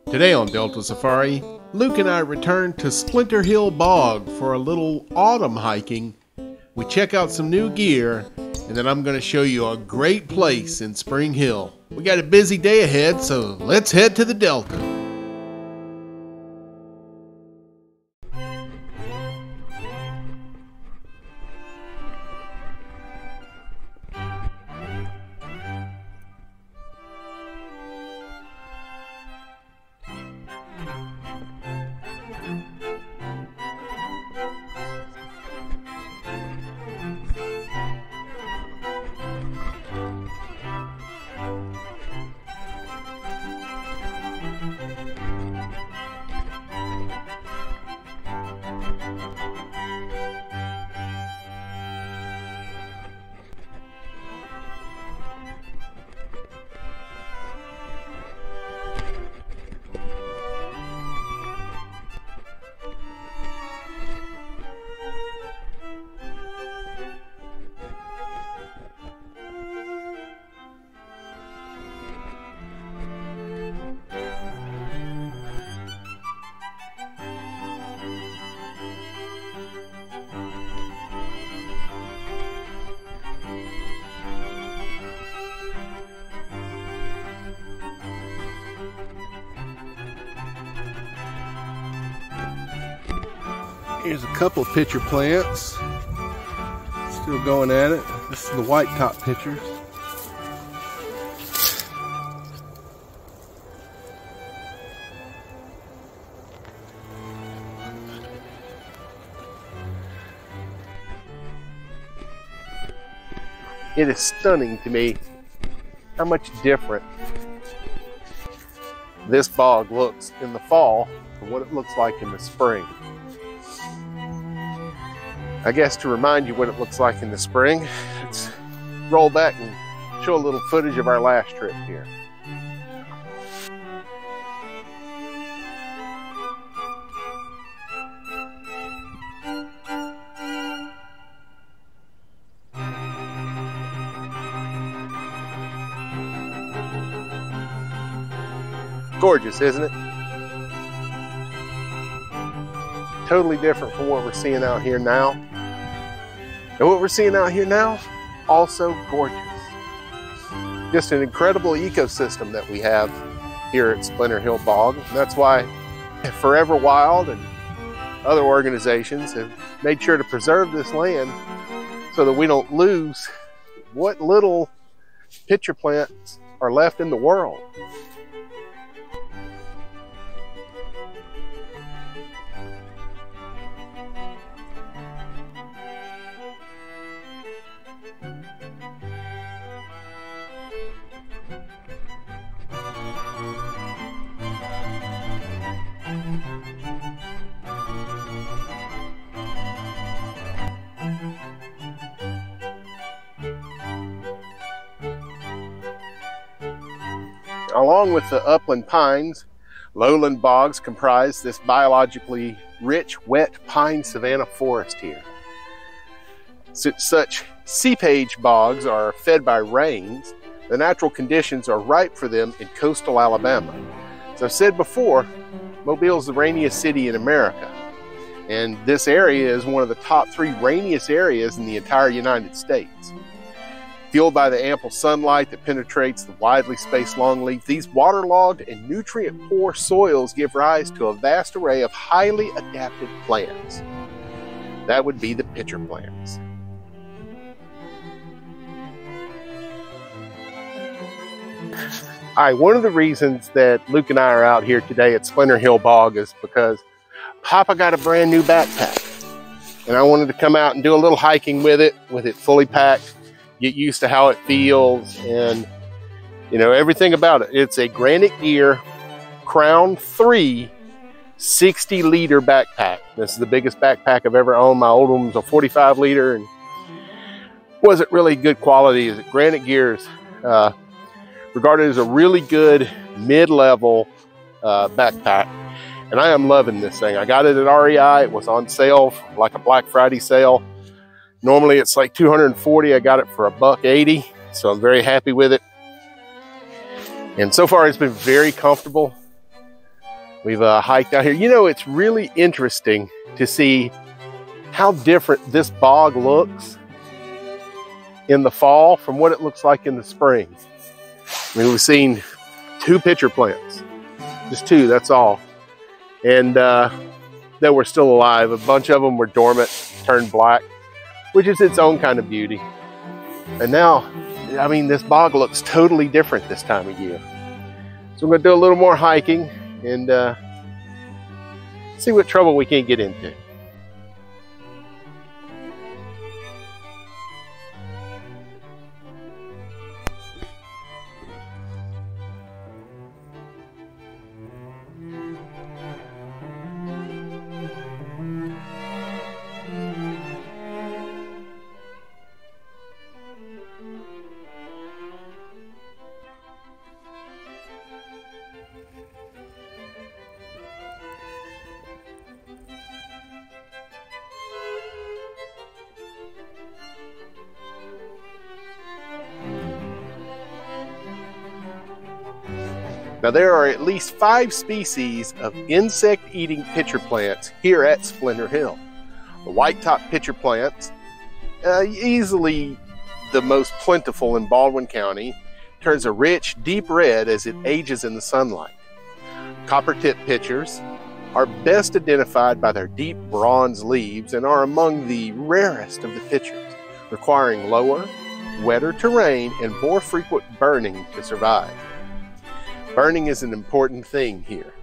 Today on Delta Safari, Luke and I return to Splinter Hill Bog for a little autumn hiking. We check out some new gear, and then I'm going to show you a great place in Spring Hill. We got a busy day ahead, so let's head to the Delta. Here's a couple of pitcher plants. Still going at it. This is the white top pitchers. It is stunning to me how much different this bog looks in the fall from what it looks like in the spring. I guess to remind you what it looks like in the spring, let's roll back and show a little footage of our last trip here. Gorgeous, isn't it? Totally different from what we're seeing out here now. And what we're seeing out here now, also gorgeous. Just an incredible ecosystem that we have here at Splinter Hill Bog. And that's why Forever Wild and other organizations have made sure to preserve this land so that we don't lose what little pitcher plants are left in the world. Along with the upland pines, lowland bogs comprise this biologically rich, wet pine savanna forest here. Such seepage bogs are fed by rains. The natural conditions are ripe for them in coastal Alabama. As I've said before, Mobile is the rainiest city in America, and this area is one of the top 3 rainiest areas in the entire United States. Fueled by the ample sunlight that penetrates the widely spaced longleaf, these waterlogged and nutrient-poor soils give rise to a vast array of highly adapted plants. That would be the pitcher plants. All right, one of the reasons that Luke and I are out here today at Splinter Hill Bog is because Papa got a brand new backpack. And I wanted to come out and do a little hiking with it fully packed. Get used to how it feels and, you know, everything about it. It's a Granite Gear Crown 3 60-liter backpack. This is the biggest backpack I've ever owned. My old one was a 45-liter and wasn't really good quality. Granite Gear is regarded as a really good mid-level backpack. And I am loving this thing. I got it at REI. It was on sale, like a Black Friday sale. Normally it's like $240. I got it for $180, so I'm very happy with it. And so far it's been very comfortable. We've hiked out here. You know, it's really interesting to see how different this bog looks in the fall from what it looks like in the spring. I mean, we've seen 2 pitcher plants, just 2, that's all. And that were still alive. A bunch of them were dormant, turned black, which is its own kind of beauty. And now, I mean, this bog looks totally different this time of year. So I'm going to do a little more hiking and see what trouble we can get into. Now, there are at least 5 species of insect-eating pitcher plants here at Splinter Hill. The white-top pitcher plants, easily the most plentiful in Baldwin County, turns a rich, deep red as it ages in the sunlight. Copper-tip pitchers are best identified by their deep bronze leaves and are among the rarest of the pitchers, requiring lower, wetter terrain and more frequent burning to survive. Burning is an important thing here.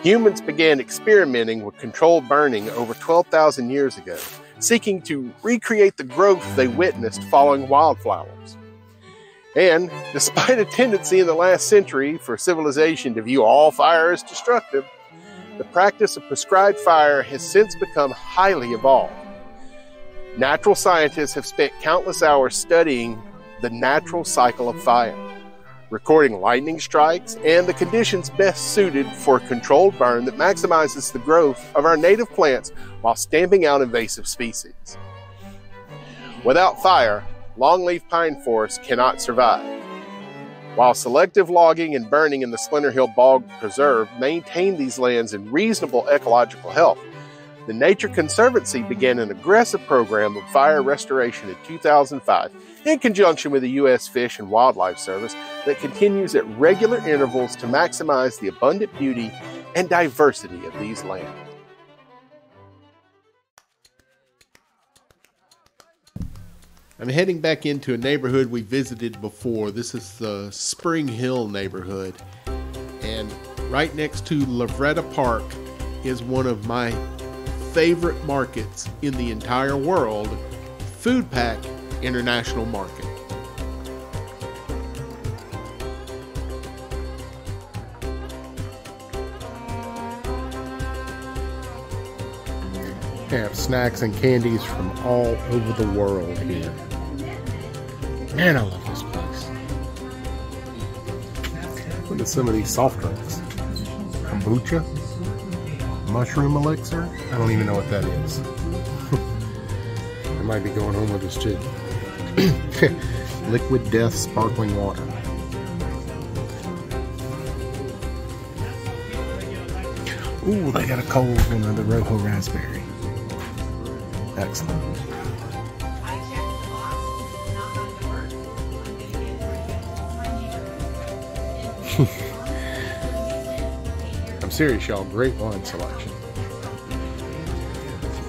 Humans began experimenting with controlled burning over 12,000 years ago, seeking to recreate the growth they witnessed following wildflowers. And despite a tendency in the last century for civilization to view all fire as destructive, the practice of prescribed fire has since become highly evolved. Natural scientists have spent countless hours studying the natural cycle of fire, recording lightning strikes and the conditions best suited for a controlled burn that maximizes the growth of our native plants while stamping out invasive species. Without fire, longleaf pine forests cannot survive. While selective logging and burning in the Splinter Hill Bog Preserve maintain these lands in reasonable ecological health, the Nature Conservancy began an aggressive program of fire restoration in 2005 in conjunction with the U.S. Fish and Wildlife Service that continues at regular intervals to maximize the abundant beauty and diversity of these lands. I'm heading back into a neighborhood we visited before. This is the Spring Hill neighborhood, and right next to Lovretta Park is one of my favorite markets in the entire world, Pak International Market. They have snacks and candies from all over the world here. Man, I love this place. Look at some of these soft drinks. Kombucha, mushroom elixir. I don't even know what that is. I might be going home with this too. Liquid Death sparkling water. Ooh, they got a cold one of the Rojo raspberry. Excellent. I'm serious, y'all. Great wine selection.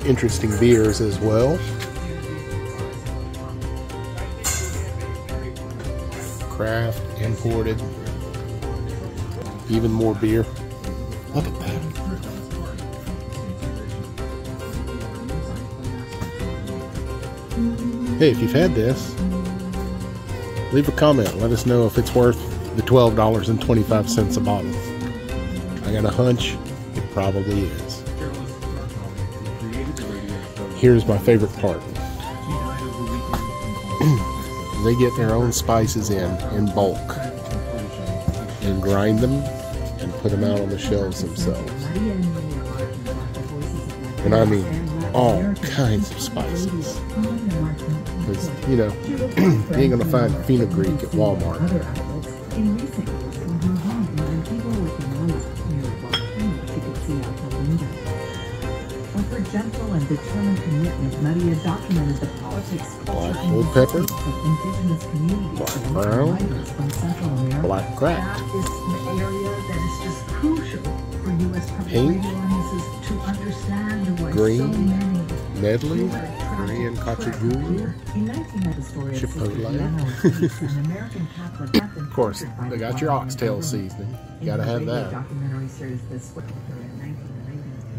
Interesting beers as well. Craft, imported, even more beer. Look at that. Hey, if you've had this, leave a comment. Let us know if it's worth the $12.25 a bottle. I got a hunch it probably is. Here's my favorite part. They get their own spices in bulk and grind them and put them out on the shelves themselves. And I mean all kinds of spices. Because, you know, you ain't gonna find fenugreek at Walmart. Her gentle and determined commitment, Maria documented the politics, culture, Black and whole pepper, of indigenous communities black and brown, from Central America. black cracked, That is an area that is just crucial for U.S. public pink, radio audiences to understand why green, so many medley, Korean kachaguru, chipotle. Of course, they got your oxtail seasoning. You gotta have that.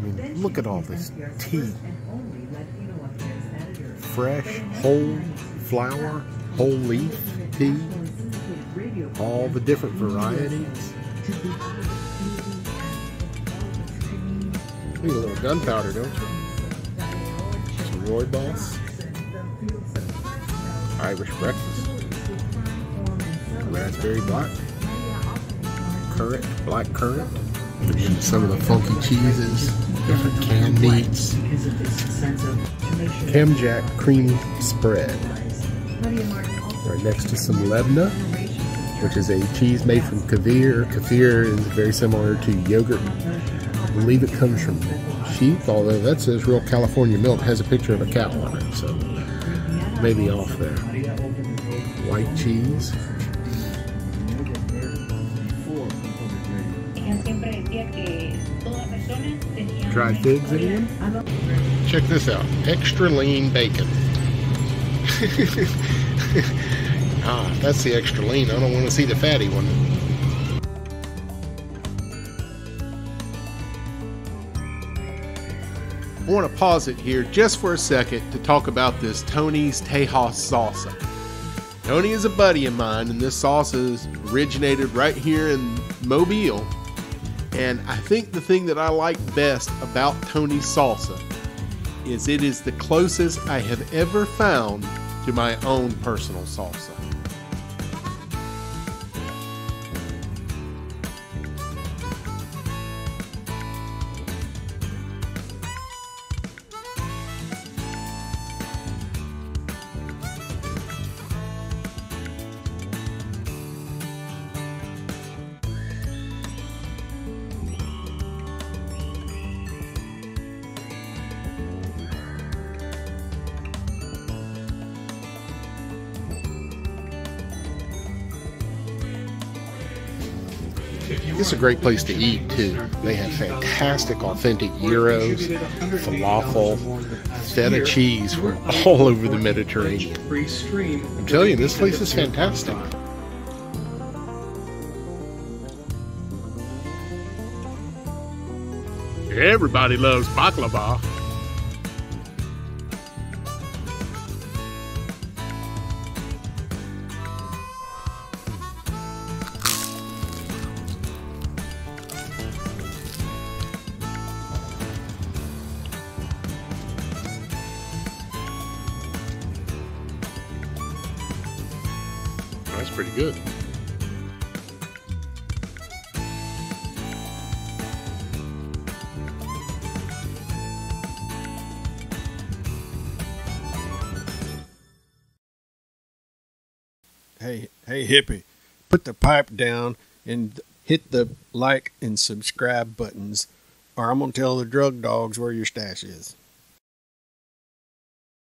I mean, look at all this tea. Fresh, whole flower, whole leaf tea. All the different varieties. Need a little gunpowder, don't you? Some rooibos. Irish breakfast. Raspberry black. Currant, black currant. And some of the funky cheeses. Different canned meats. Camjack cream spread. Right next to some lebna, which is a cheese made from kefir. Kefir is very similar to yogurt. I believe it comes from sheep, although that says real California milk. Has a picture of a cow on it, so maybe off there. White cheese. Dried figs again. Check this out. Extra lean bacon. That's the extra lean. I don't want to see the fatty one. I want to pause it here just for a second to talk about this Tony's Tejas salsa. Tony is a buddy of mine, and this salsa is originated right here in Mobile. And I think the thing that I like best about Tony's salsa is it is the closest I have ever found to my own personal salsa. It's a great place to eat too. They have fantastic, authentic gyros, falafel, feta cheese from all over the Mediterranean. I'm telling you, this place is fantastic. Everybody loves baklava. That's pretty good. Hey hippie, put the pipe down and hit the like and subscribe buttons, or I'm gonna tell the drug dogs where your stash is.